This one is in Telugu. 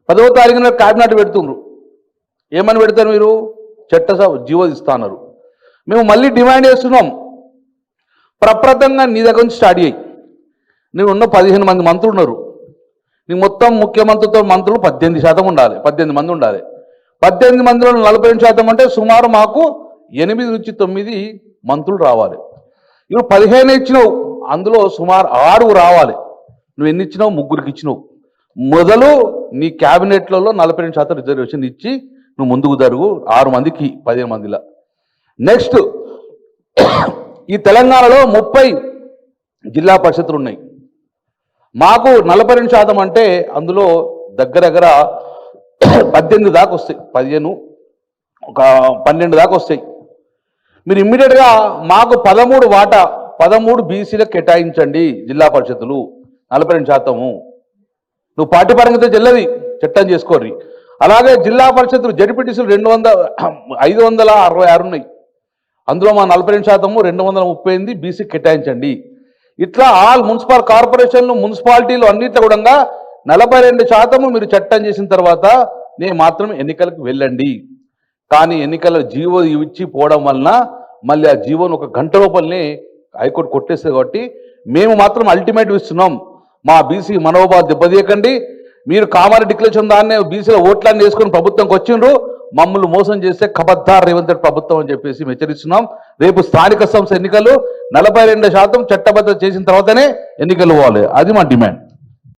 10వ తారీఖున క్యాబినెట్ పెడుతున్నారు. ఏమని పెడతారు మీరు? చట్టసభ జీవో ఇస్తున్నారు. మేము మళ్ళీ డిమాండ్ చేస్తున్నాం, ప్రప్రథంగా నీ దగ్గర నుంచి స్టార్ట్ అయ్యి. నువ్వు ఉన్న 15 మంది మంత్రులు ఉన్నారు, నీ మొత్తం ముఖ్యమంత్రితో మంత్రులు 18% ఉండాలి, 18 మంది ఉండాలి. 18 మందిలో 42% అంటే సుమారు మాకు 8 నుంచి 9 మంత్రులు రావాలి. ఇప్పుడు 15 ఇచ్చినావు, అందులో సుమారు 6 రావాలి. నువ్వు ఎన్ని ఇచ్చినావు? 3కి ఇచ్చినావు. మొదలు నీ క్యాబినెట్లలో 42% రిజర్వేషన్ ఇచ్చి నువ్వు ముందుకు జరుగు. 6 మందికి 15 మందిలా. నెక్స్ట్, ఈ తెలంగాణలో 30 జిల్లా పరిషత్తులు ఉన్నాయి. మాకు 42% అంటే అందులో దగ్గర 18 దాకా వస్తాయి, 15 ఒక 12 దాకా వస్తాయి. మీరు ఇమ్మీడియట్గా మాకు 13 వాటా 13 బీసీలకు కేటాయించండి జిల్లా పరిషత్తులు 42%. నువ్వు పార్టీ పరంగా చెల్లది, చట్టం చేసుకోర్రి. అలాగే జిల్లా పరిషత్తులు జడ్పీటీసీలు 566 ఉన్నాయి, అందులో మా 42%, 238 బీసీకి కేటాయించండి. ఇట్లా ఆల్ మున్సిపల్ కార్పొరేషన్లు, మున్సిపాలిటీలు అన్నిట్లో కూడా 42% మీరు చట్టం చేసిన తర్వాత నేను మాత్రం ఎన్నికలకు వెళ్ళండి. కానీ ఎన్నికల జీవో ఇచ్చి పోవడం వలన మళ్ళీ ఆ జీవోను ఒక గంట లోపలనే హైకోర్టు కొట్టేస్తుంది. కాబట్టి మేము మాత్రం అల్టిమేట్ ఇస్తున్నాం, మా బీసీ మనోభావాలు దెబ్బతీయకండి. మీరు కామారెడ్డి డిక్లరేషన్ దాన్నే బీసీల ఓట్లన్నీ వేసుకొని ప్రభుత్వంకి వచ్చిండ్రు, మమ్మల్ని మోసం చేస్తే ఖబర్దార్ రేవంత్ రెడ్డి ప్రభుత్వం అని చెప్పేసి హెచ్చరిస్తున్నాం. రేపు స్థానిక సంస్థ ఎన్నికలు 42% చట్టబద్ధత చేసిన తర్వాతనే ఎన్నికలు పోవాలి. అది మా డిమాండ్.